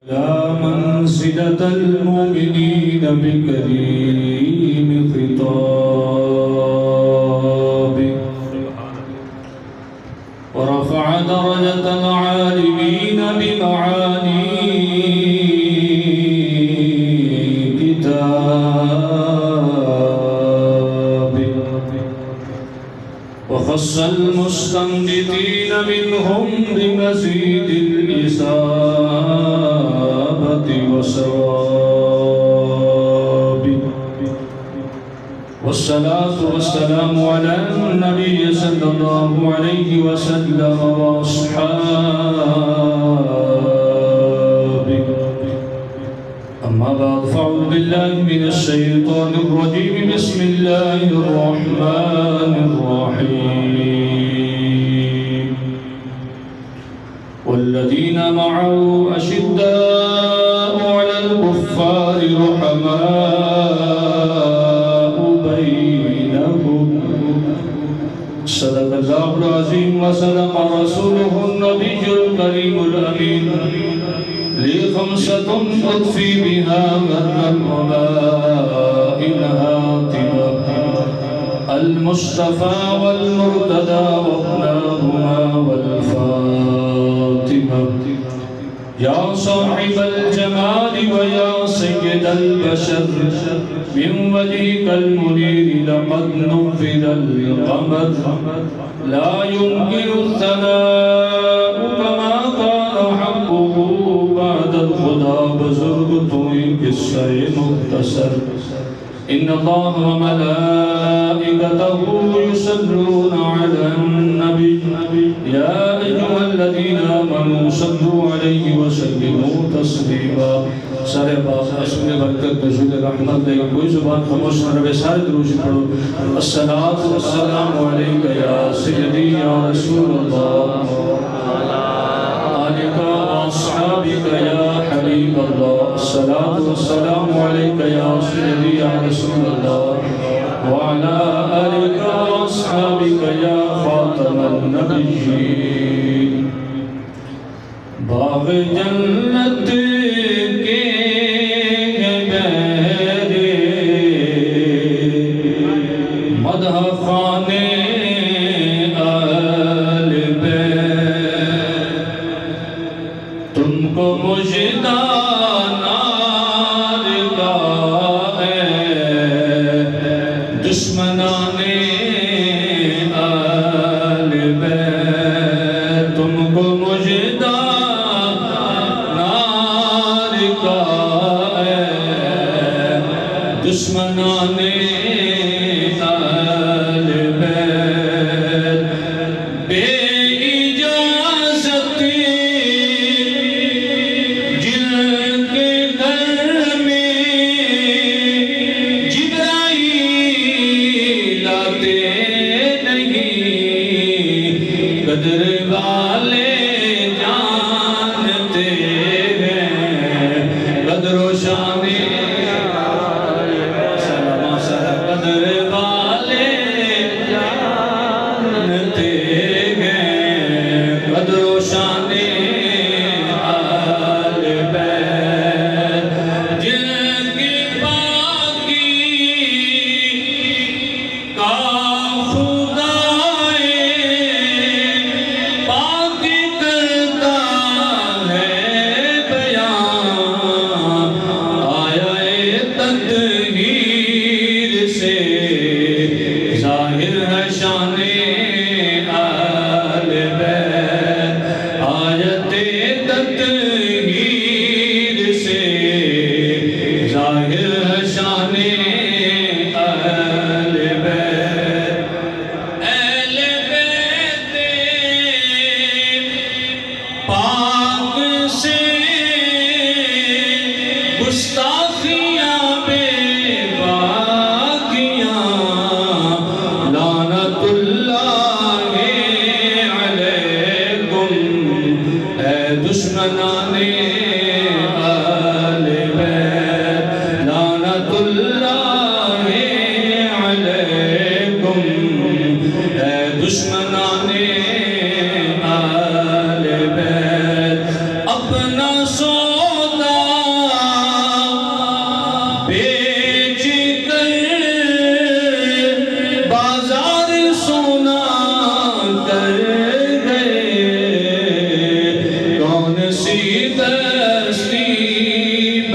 يا منزلة المؤمنين بكريم خطابك ورفع درجة العالمين بمعاني كتابك وخص المستنبطين منهم بمزيد الإصابة وصواب والصلاة والسلام على النبي صلى الله عليه وسلم وأصحابه أما بعد فأعوذ بالله من الشيطان الرجيم بسم الله الرحمن الرحيم والذين معه أشداء على الكفار رحماء بينهم صدق الله العظيم وصدق رسوله النبي الكريم الأمين لي خمسة أطفي بها غر الوباء الهاتمة المصطفى والمرتدى وابناهما والفاطمة يا صاحب الجمال ويا سيد البشر من وجهك المنير لقد نفذ القمر لا يمكن الثناء كما كان حقه بعد الخدا بزرگ توئی قصہ مختصر إن الله وملائكته يصلون على النبي يا أيها الذين آمنوا صلوا عليه وسلموا تسليما سارے باپ رسول برکت رسول رحمت دے کوئی زبان خاموش نہ رہے سارے دروشی پڑھو الصلاة والسلام علیکہ یا سیدی یا رسول اللہ آلکہ واصحابکہ یا حبیب اللہ الصلاة والسلام علیکہ یا سیدی یا رسول اللہ وعلى آلکہ واصحابکہ یا خاتم النبیین باغ جنت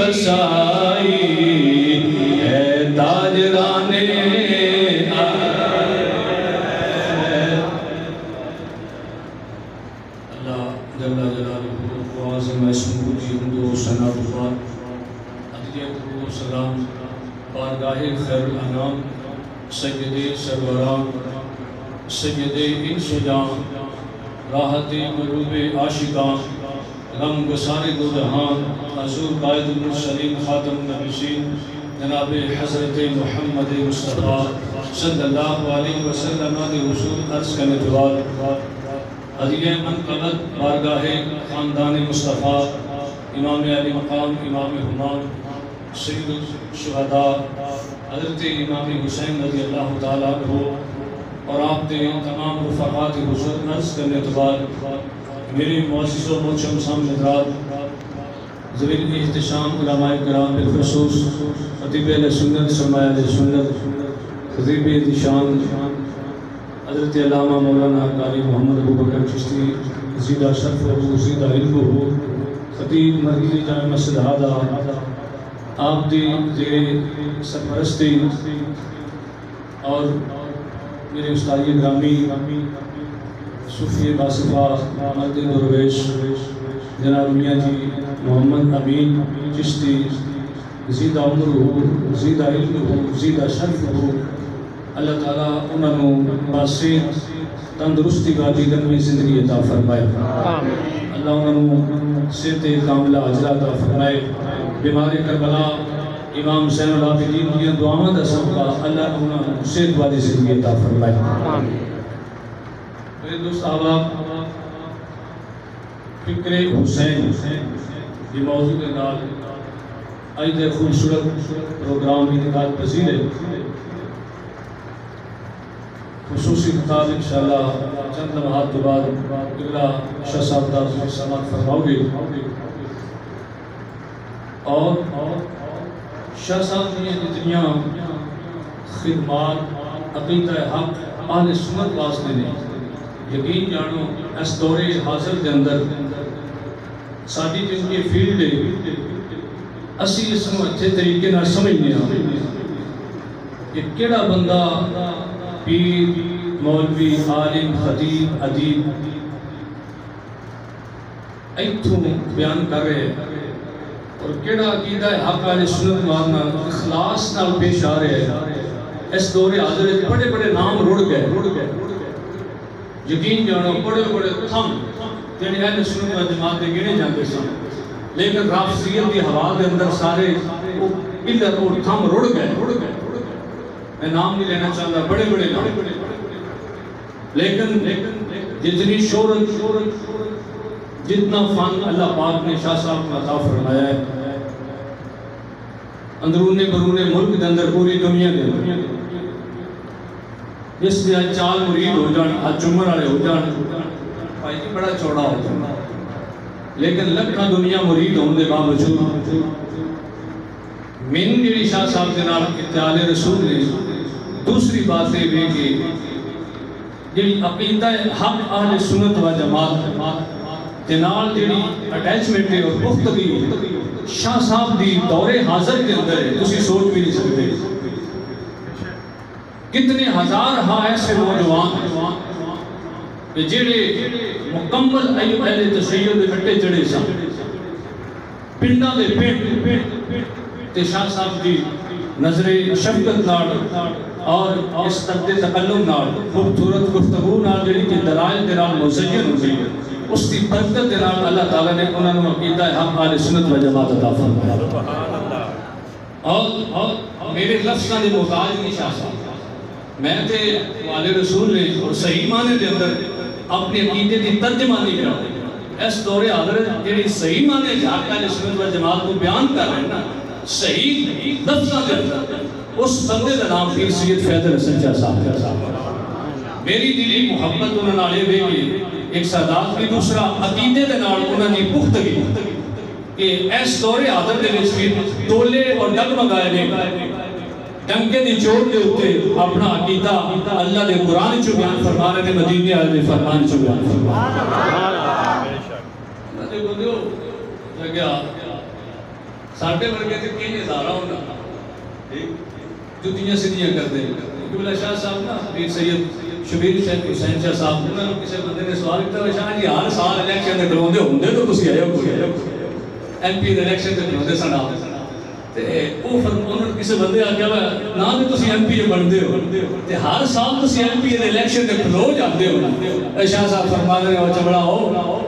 رسائی ہے تاجران اللہ جل جلالہ و عظیم اسمہ کی حمد و ثنا و عطیت و سلام بارگاہ خیر الانام سید سروران سید انس و جان راحت قلوب عاشقان غم گسار دو جہان حضور قائد المرسلین خاتم النبیین جناب حضرت محمد مصطفیٰ صلی اللہ علیہ وسلم کے حضور عرض کرنے دوال عدیہ منقبت بارگاہ خاندان مصطفیٰ امام علی مقام امام حمام سید الشہداء حضرت امام حسین رضی اللہ تعالیٰ عنہ اور آپ کے تمام رفقات حضور عرض کرنے دوال میری معزز و محترم سامنے حضرات زمین احتشام علماء کرام بالخصوص خطیب اہل سنت سرمایہ اہل سنت خطیب احتشام حضرت علامہ مولانا قاری محمد ابوبکر چشتی زیدہ شرف ہو زیدہ علم ہو خطیب مرکزی جامع مسجد ہادہ آپ دی زیر سرپرستی اور میرے استاد گرامی صوفی باصفہ مرد درویش جناب میاں جی محمد امین چشتی زیدہ عمر ہو زیدہ علم ہو زیدہ شرف ہو اللہ تعالیٰ انہوں باسط تندرستی والی لمبی زندگی عطا فرمائے اللہ انہوں صحت کاملہ عاجلہ عطا فرمائے بیمار کربلا امام زین العابدین کی دعاؤں دا صدقہ اللہ انہوں صحت والی زندگی عطا فرمائے میرے دوست احباب فکر حسین یہ موضوع کے نال آج دے خوبصورت پروگرام انعقاد پذیر ہے خصوصی خطاب انشاءاللہ چند لمحات کے بعد قبلہ شاہ صاحب دار سماعت فرماؤ گے اور شاہ صاحب نے جتنیاں خدمات عقیدہ حق اہل سنت واسطے نے یقین جانو اس دور حاضر کے اندر ساری جن کی فیلڈ ہے اسی اس کو اچھے طریقے نہ سمجھنے ہیں کہ کیڑا بندہ پیر مولوی عالم خطیب ادیب ایتھوں بیان کر رہے ہیں اور کیڑا عقیدہ حق اہل سنت ماننا اخلاص نال پیش آ رہے ہیں اس دور حاضر بڑے بڑے نام رڑ گئے یقین جانو بڑے بڑے تھم جنہیں اہل سنت و جماعت کے گنے جاتے سن لیکن رافضیت کی ہوا کے اندر سارے پلر اور تھم رڑ گئے میں نام نہیں لینا چاہتا بڑے بڑے نام لیکن جتنی شہرت جتنا فن اللہ پاک نے شاہ صاحب کو عطا فرمایا ہے اندرون برون ملک کے اندر پوری دنیا کے اندر جس نے چال مرید ہو جان آج جمعر والے ہو جان بھائی جی بڑا چوڑا ہو جان لیکن لکھاں دنیا مرید ہونے کے باوجود من جڑی شاہ صاحب کے نال اتحاد رسول نے دوسری بات یہ بھی کہ جڑی عقیدہ حق اہل سنت و جماعت کے نال جڑی اٹیچمنٹ ہے اور پختگی شاہ صاحب دی دور حاضر کے اندر ہے تسی سوچ بھی نہیں سکتے کتنے ہزار ہاں ایسے نوجوان کہ جڑے مکمل ایو اہل تشیع دے کٹے چڑھے سن پنڈا دے پنڈ تے شاہ صاحب دی نظر شفقت نال اور اس طرح تکلم نال خوبصورت گفتگو نال جڑی کہ دلائل دے نال مزین ہوئی اس کی برکت دے نال اللہ تعالیٰ نے انہوں نے عقیدہ حق اہل سنت و جماعت عطا فرمایا اور میرے لفظاں دے محتاج نہیں شاہ صاحب میں تے والے رسول نے اور صحیح معنی دے اندر اپنے عقیدے کی ترجمانی کر اس دور حاضر جڑی صحیح معنی حق اہل سنت و جماعت کو بیان کر رہے ہیں نا صحیح لفظاں دے اندر اس بندے کا نام پیر سید فیض حسن شاہ صاحب میری دلی محبت انہوں نے آلے دے کہ ایک سادات بھی دوسرا عقیدے دے نال انہوں نے پختگی کہ اس دور حاضر دے وچ بھی تولے اور ڈگمگائے نے ڈنکے دی چوٹ دے ہوتے اپنا عقیدہ اللہ دے قرآن چو بیان فرما رہے نے مدینے والے فرمان چو بیان فرما اللہ دے بندیو جگہ ساڈے ورگے تے کئی ہزاراں ہوندا جتیاں سیدھیاں کردے قبلہ شاہ صاحب نا پیر سید شبیر شیخ حسین شاہ صاحب انہاں نوں کسے بندے نے سوال کیتا شاہ جی ہر سال الیکشن دے کراوندے ہوندے تو تسی آئے ہو کوئی ایم پی دے الیکشن تے کراوندے سن آپ تے او انہاں کسے بندے آکھیا نا تے تسی ایم پی بندے ہو تے ہر سال تسی ایم پی دے الیکشن تے کھلو جاندے ہو شاہ صاحب فرما رہے ہو چبڑا ہو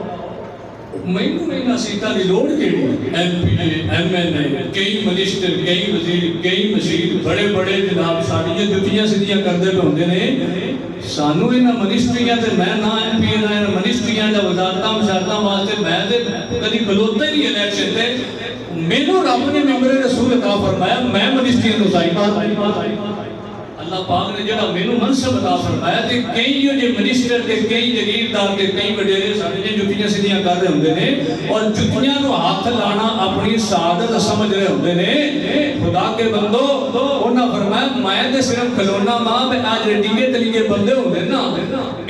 میں سیٹاں دی لوڑ کیڑی M P M L A کئی منسٹر کئی وزیر کئی مشیر بڑے بڑے جناب ساڈیاں جتیاں سیدھیاں کردے پے ہوندے نے سانو انہاں منسٹریاں تے میں نہ ایم پی نہ منسٹریاں دا وزارتاں مشارتاں واسطے میں تے کدی کھلوتا ہی نہیں الیکشن تے مینوں رب نے ممبر رسول عطا فرمایا میں منسٹریاں نوں سائی اللہ پاک نے جڑا مینوں منصب عطا فرمایا تے کئی جو منسٹر تے کئی جگیردار تے کئی وڈیرے ساڈے جتیاں سیدھیاں کر رہے ہوندے نے اور جتیاں نوں ہاتھ لانا اپنی سعادت سمجھ رہے ہوندے نے خدا کے بندو انہاں فرمایا میں تے صرف کھلونا ماں میں آج ڈیگے تلیے بندے ہوندے نا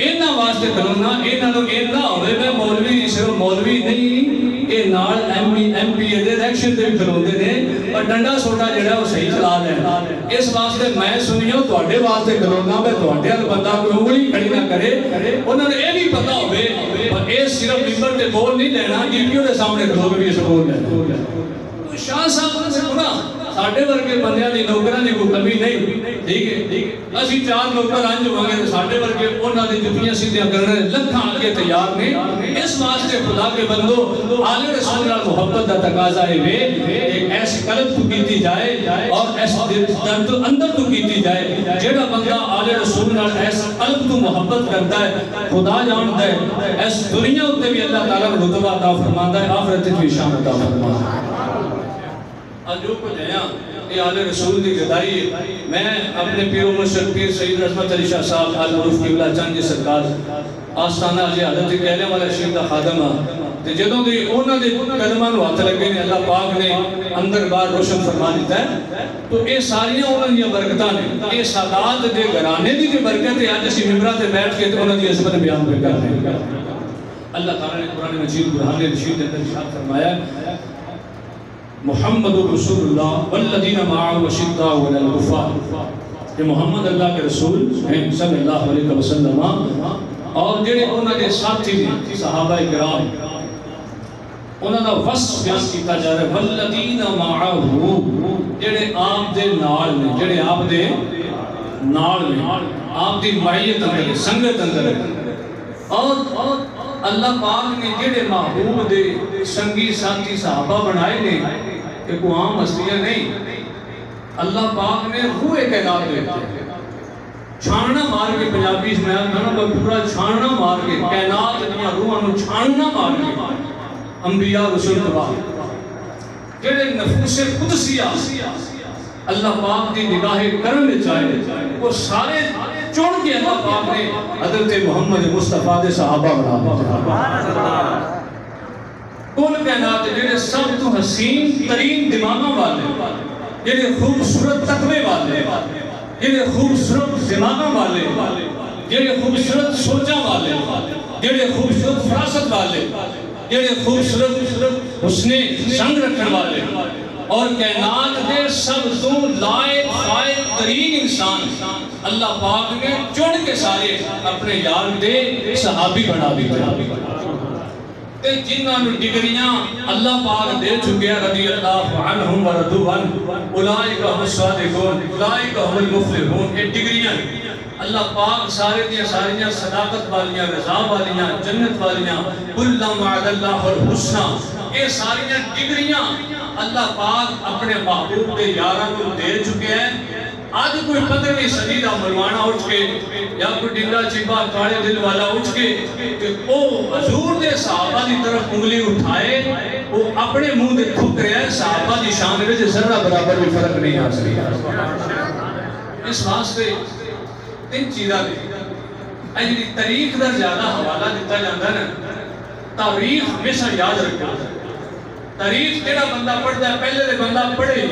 انہاں واسطے کھلونا انہاں نوں ایندا ہوے میں مولوی صرف مولوی نہیں اے نال ایم پی دے الیکشن تے کھلوندے نے اور ڈنڈا سوٹا جڑا وہ صحیح چلا دے اس واسطے میں سنیو تواڈے واسطے کھلونا میں تواڈے ال بندہ کوئی انگلی کھڑی نہ کرے انہاں نے اے بھی پتہ ہوے پر اے صرف ممبر تے بول نہیں لینا ڈیپیو دے سامنے کھلو کے بھی اس بول لینا تو شاہ صاحب نے سنا ساڈے ورگے بندیاں دی نوکراں دی کوئی کمی نہیں ٹھیک ہے اسی چار نوکر انج ہوواں گے تے ساڈے ورگے انہاں دی جتیاں سیدھیاں کرنے لکھاں اگے تیار نے اس واسطے خدا کے بندو آل رسول نال محبت دا تقاضا ہے ایک ایسی قلب تو کیتی جائے اور اس دل تو اندر تو کیتی جائے جیڑا بندہ آل رسول نال اس قلب تو محبت کرتا ہے خدا جانتا ہے اس دنیا تے بھی اللہ تعالی رتبہ عطا فرماندا ہے آخرت تے بھی شان عطا فرماندا ہے جو کچھ ہے یہ آل رسول دی گدائی میں اپنے پیر و مرشد پیر سید رحمت علی شاہ صاحب آل معروف قبلہ چند جی سرکار آستانہ علی حضرت کہنے والا شیخ دا خادم تے جدوں دی انہاں دے قدماں نوں ہاتھ لگے نے اللہ پاک نے اندر باہر روشن فرما دیتا ہے تو اے ساریاں انہاں دی برکتاں نے اے سادات دے گھرانے دی برکت ہے اج اسی ممبراں تے بیٹھ کے تے انہاں دی عظمت بیان کر رہے ہیں اللہ تعالی نے قرآن مجید برہان رشید دے اندر ارشاد فرمایا محمد رسول اللہ والذین معه اشداء علی الکفار کہ محمد اللہ کے رسول ہیں صلی اللہ علیہ وسلم اور جڑے انہاں دے ساتھی نے صحابہ کرام انہاں دا وصف بیان کیتا جا رہا ہے والذین معه جڑے آپ دے نال نے جڑے آپ دے نال نے آپ دی معیت اندر سنگت اندر اور اللہ پاک نے جڑے محبوب دے سنگی ساتھی صحابہ بنائے نے کہ کوئی عام ہستیاں نہیں اللہ پاک نے روح کائنات دیتے چھاننا مار کے پنجابی میں پورا چھاننا مار کے کائنات دنیا روحاں نوں چھاننا مار کے انبیاء رسول اللہ جڑے نفوس قدسیہ اللہ پاک دی نگاہ کرم وچ آئے وہ سارے چن کے اللہ پاک نے حضرت محمد مصطفیٰ دے صحابہ بنا دیتے کل کائنات جڑے سب تو حسین ترین دماغوں والے جڑے خوبصورت تقوی والے جڑے خوبصورت دماغوں والے جڑے خوبصورت سوچاں والے جڑے خوبصورت فراست والے جڑے خوبصورت حسن سنگ رکھن والے اور کائنات دے سب تو لائق فائق ترین انسان اللہ پاک نے چن کے سارے اپنے یار دے صحابی بنا دیتے تے جنہاں نوں ڈگریاں اللہ پاک دے چکے رضی اللہ عنہم ورضوا عنہ اولئک هم الصادقون اولئک هم المفلحون یہ ڈگریاں اللہ پاک سارے دیاں ساریاں صداقت والیاں رضا والیاں جنت والیاں کل وعد اللہ الحسنى یہ ساریاں ڈگریاں اللہ پاک اپنے محبوب دے یاراں کو دے چکے ہیں آج کوئی 15ویں صدی دا ملوانہ اٹھ کے یا کوئی ڈنگا چیبا کاڑے دل والا اٹھ کے کہ او حضور دے صحابہ دی طرف انگلی اٹھائے وہ اپنے منہ دے تھک رہے ہیں صحابہ دی شان میں ذرہ برابر بھی فرق نہیں حاصل اس واسطے تین چیزاں دے اجلی تاریخ دا زیادہ حوالہ دیتا جاندہ نا تاریخ ہمیشہ یاد رکھا تاریخ کیڑا بندہ پڑھتا ہے پہلے دے بندہ پڑھے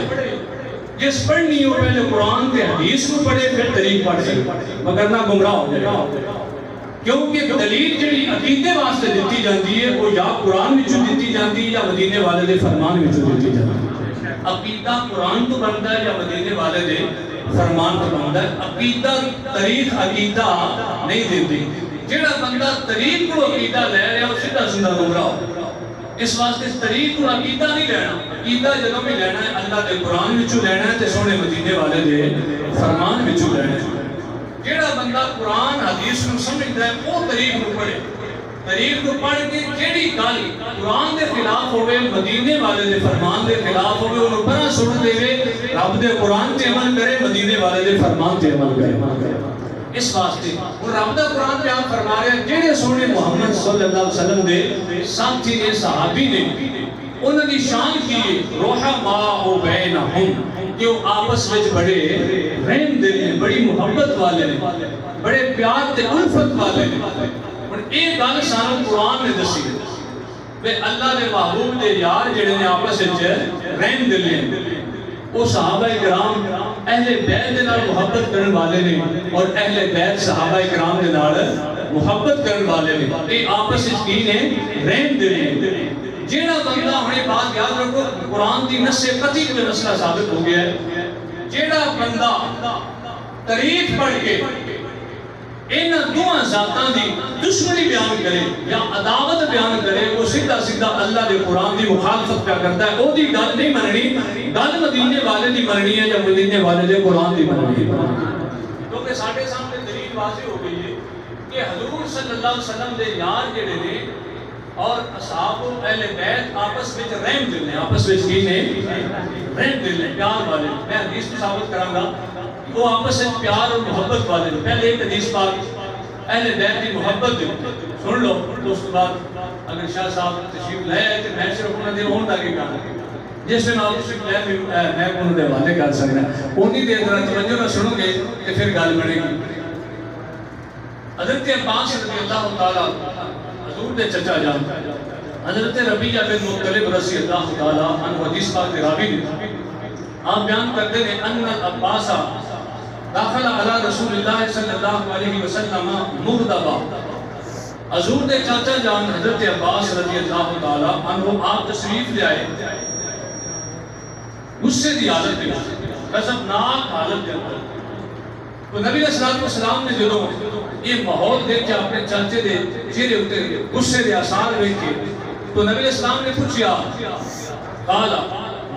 جس پڑھنی ہو پہلے قرآن تے حدیث کو پڑھے پھر تاریخ پڑھ جائے مگر نہ گمراہ ہو جائے کیونکہ دلیل جڑی عقیدے واسطے دیتی جاتی ہے وہ یا قرآن وچوں دیتی جاتی ہے یا مدینے والے دے فرمان وچوں دیتی جاتی ہے۔ عقیدہ قرآن تو بنتا ہے یا مدینے والے دے فرمان تو بنتا ہے۔ عقیدہ طریق عقیدہ نہیں دیتی، جڑا بندہ طریق کو عقیدہ لے رہا ہے وہ سیدھا سیدھا گمراہ ہو۔ اس واسطے اس طریق کو عقیدہ نہیں لینا، عقیدہ جدوں بھی لینا ہے اللہ دے قرآن وچوں لینا ہے تے سونے مدینے والے دے فرمان وچوں لینا ہے۔ جیڑا بندہ قرآن حدیث کو سمجھتا ہے وہ طریق کو پڑھے، طریق کو پڑھ کے جیڑی گل قرآن دے خلاف ہوئے مدینے والے دے فرمان دے خلاف ہوئے انہوں پرہ سن دے ہوئے رب دے قرآن تے عمل کرے، مدینے والے دے فرمان تے عمل کرے۔ اس واسطے اور رب دا قرآن پہ آپ فرما رہے ہیں جیڑے سونے محمد صلی اللہ علیہ وسلم دے ساتھی نے صحابی نے انہوں نے شان کی رحماء بینہم کہ وہ آپس میں بڑے رحم دل ہیں، بڑی محبت والے ہیں، بڑے پیار تے الفت والے ہیں۔ اور ایک گل سانو قرآن نے دسی کہ اللہ دے محبوب دے یار جڑے نے آپس وچ رحم دل ہیں، وہ صحابہ کرام اہل بیت دے نال محبت کرن والے نے اور اہل بیت صحابہ کرام دے نال محبت کرن والے نے۔ یہ آپس وچ کی نے رحم دل ہیں۔ جیڑا بندہ ہمیں بات یاد رکھو قرآن دی نص قطعی میں مسئلہ ثابت ہو گیا ہے، جیڑا بندہ طریق پڑھ کے ان دو ذاتاں دی دشمنی بیان کرے یا عداوت بیان کرے وہ سیدھا سیدھا اللہ دے قرآن دی مخالفت کیا کرتا ہے، وہ دی گل نہیں مننی، گل مدینے والے دی مننی ہے یا مدینے والے دے قرآن دی مننی ہے۔ کیونکہ ساڈے سامنے دلیل واضح ہو گئی ہے کہ حضور صلی اللہ علیہ وسلم دے یار جڑے نے اور اصحاب و اہل بیت آپس میں رحم دل ہیں، آپس میں کی نے رحم دل ہیں، پیار والے ہیں۔ میں حدیث کو ثابت کروں گا وہ آپس میں پیار اور محبت والے ہیں۔ پہلے ایک حدیث پاک اہل بیت کی محبت دل سن لو، تو اس کے بعد اگر شاہ صاحب تشریف لے آئے تو میں صرف انہوں نے ہوں تاکہ کہا جس میں آپ تشریف لے میں انہوں نے حوالے کر سکتا ہے، انہی دیر طرح توجہ نہ سنو گے کہ پھر گل بنے گی۔ حضرت عباس رضی اللہ تعالیٰ حضور دے چچا جان حضرت ربیعہ بن مطلب رضی اللہ تعالیٰ عنہ حدیث پاک راوی نے آپ بیان کرتے ہیں ان العباس داخل علی رسول اللہ صلی اللہ علیہ وسلم مغضبا، حضور دے چاچا جان حضرت عباس رضی اللہ تعالیٰ عنہ آپ تشریف لے آئے غصے دی حالت میں، غضبناک حالت کے اندر۔ تو نبی علیہ السلام نے جدوں یہ ماحول دیکھ کے اپنے چاچے دے چہرے اتنے غصے دے آثار دیکھ کے تو نبی علیہ السلام نے پوچھا قالا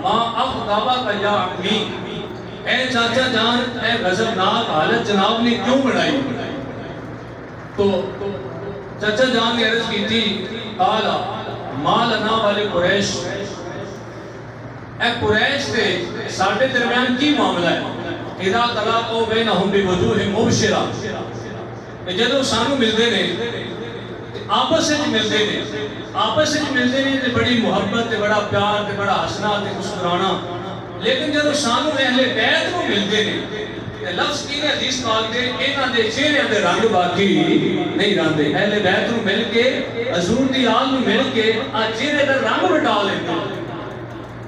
ما اغضبک یا عمی، اے چاچا جان اے غضبناک حالت جناب نے کیوں بنائی؟ تو چاچا جان نے عرض کی تھی قالا ما لنا والے قریش، اے قریش تھے ساڑھے درمیان کی معاملہ ہے؟ اذا طلاقوا بینہم بوجوہ مبشرہ، جدو سانو ملتے ہیں آپس سے ملتے ہیں، آپس سے ملتے ہیں تو بڑی محبت بڑا پیار بڑا ہسنا مسکرانا، لیکن جدو سانو اہل بیت کو ملتے ہیں لفظ کی نے حدیث پاک دے انہاں دے چہرے دے رنگ باقی نہیں رہندے، اہل بیت کو مل کے حضور دی آل کو مل کے چہرے دا رنگ بٹا لیتے ہیں۔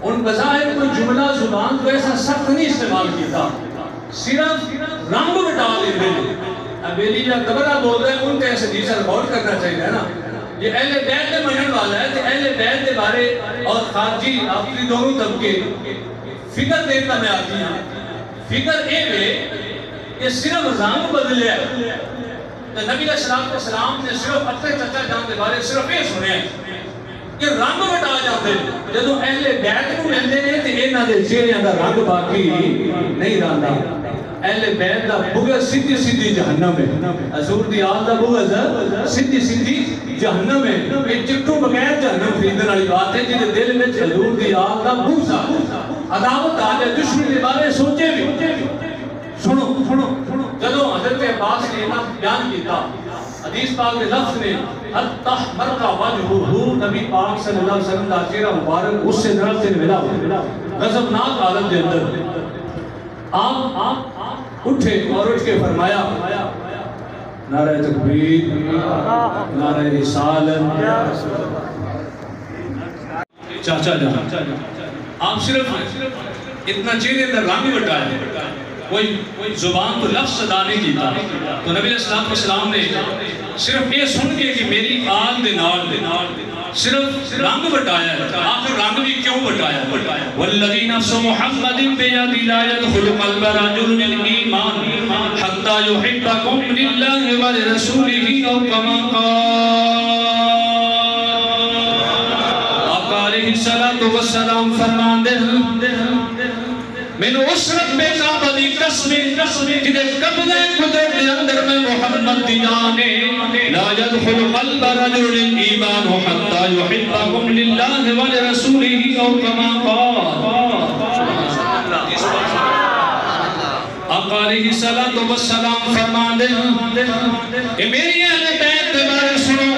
ان بظاہر کوئی جملہ زبان کو ایسا سخت نہیں استعمال کیتا، صرف رنگ بٹا لیتے ہیں۔ ابیلی جا قبرہ بول رہے ہیں ان کے ایسے دیسر غور کرنا چاہیے نا، یہ اہل بیت دے منن والا ہے تو اہل بیت دے بارے اور خارجی آخری دونوں طبقے فکر دیتا میں آتی ہیں۔ فکر اے میں کہ صرف رنگ بدلے ہے تو نبی علیہ السلام نے صرف اپنے چچا جان دے بارے صرف یہ سنے ہیں کہ رنگ بٹا جاتے ہیں، جدو اہل بیت کو ملتے ہیں تو انہاں دے چہرے دا رنگ باقی نہیں رہندا۔ اہل بیت دا بغض سیدھی سیدھی جہنم ہے، حضور دی آل دا بغض سیدھی سیدھی جہنم ہے۔ یہ چٹو بغیر جہنم خریدن والی بات ہے جہاں دل میں حضور دی آل دا بغض عداوت آ جائے، دشمن کے بارے سوچے بھی۔ سنو جدو حضرت عباس نے بیان کیتا حدیث پاک میں لفظ نے حَتَّحْمَرَّ وَجْهُهُ، نبی پاک صلی اللہ علیہ وسلم دا چہرہ مبارک اس سے نرم سے ملا غضبناک حالت کے اندر آپ اٹھے اور اٹھ کے فرمایا نعرہ تکبیر، نعرہ رسالت، چاچا جان آپ صرف اتنا چہرے اندر رنگ بٹائے، کوئی زبان تو لفظ ادا نہیں کیتا۔ تو نبی علیہ السلام نے صرف یہ سن کے کہ میری آل دے نال صرف رنگ بٹایا ہے. آخر رنگ بھی کیوں بٹایا ہے؟ والذی نفس محمد بیدی لا يدخل قلب رجل الایمان حتی یحبکم للہ ولرسولہ او کما قال. آقا علیہ السلام فرماندے میں اس رب کعبہ دی قسم جدے قبضہ قدرت دے اندر میں محمد دی جانے لا يدخل قلب رجل الایمان حتی یحبکم للہ ولرسولہ او کما قال. آقا علیہ السلام فرماندے کہ میری اہل بیت دے بارے سنو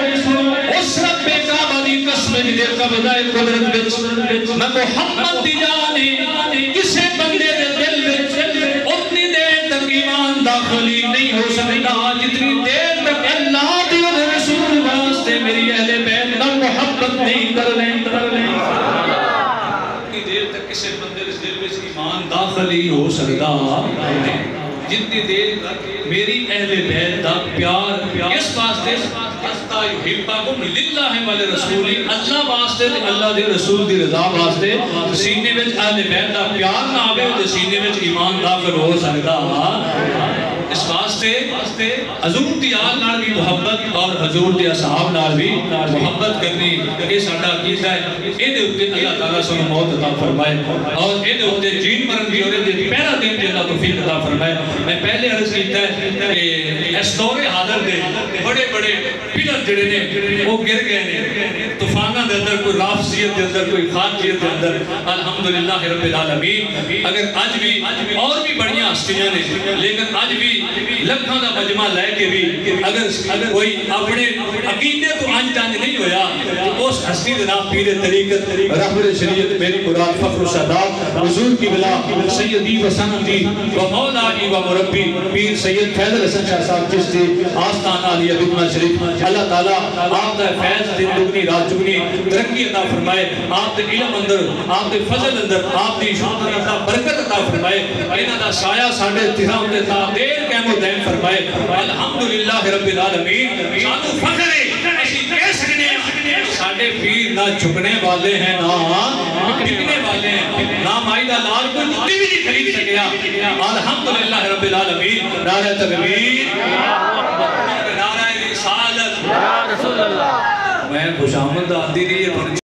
اس رب کعبہ دی قسم جدے قبضہ قدرت وچ میں محمد دی جانے کسے بندے دے دل وچ اتنی دیر تک ایمان داخلی نہیں ہو سکتا جتنی دیر تک اللہ دی اور رسول واسطے میری اہل بیت نہ محبت نہیں کر لیں. اتنی دیر تک کسے بندے دے دل وچ ایمان داخلی ہو سکتا جتنی دیر تک میری اہل بیت دا پیار کس واسطے حتی یحبکم للہ ولرسولہ اللہ واسطے تے اللہ دے رسول دی رضا واسطے سینے وچ اہل بیت دا پیار نہ آوے تے سینے وچ ایمان داخل ہو سکدا. اس واسطے حضور دی آل نال بھی محبت اور حضور دی اصحاب نال بھی محبت کرنی یہ ساڈا عقیدہ ہے. اے دے اوتے اللہ تعالیٰ سانوں موت عطا فرمائے اور اے دے اوتے جین مرن دی اور اے دے پہلا دن دی اللہ توفیق عطا فرمائے. میں پہلے عرض کیتا ہے کہ اس دور حاضر دے بڑے بڑے پلر جڑے نے وہ گر گئے نے طوفاناں دے اندر، کوئی رافضیت دے اندر، کوئی خارجیت دے اندر. الحمدللہ رب العالمین اگر اج بھی اور بھی بڑیاں ہستیاں نے لیکن اج بھی لکھاں دا مجمع لے کے بھی اگر کوئی اپنے عقیدے تو انج تنج نہیں ہویا تو اس ہستی جناب پیر طریقت رہبر شریعت میری مراد فخر السادات حضور کی بلا سیدی و سندی و مولائی و مربی پیر سید فیض الحسن شاہ صاحب چشتی آستان علی عبداللہ شریف. اللہ تعالیٰ آپ دا فیض دن دگنی رات چگنی ترقی عطا فرمائے. آپ دے علم اندر، آپ دے فضل اندر، آپ دی شان عطا برکت عطا فرمائے. انہاں دا سایہ ساڈے تہاں تے تا دیر قائم و دائم فرمائے. الحمدللہ رب العالمین سانو فخر ہے اسی کہہ سکنے ہیں ساڈے پیر نہ جھکنے والے ہیں نہ بکنے والے ہیں. نہ مائی دا لال کوئی جتی بھی نہیں خرید سکیا. الحمدللہ رب العالمین. نعرہ تکبیر، نعرہ رسالت، میں خوش آمد آتی نہیں ہے.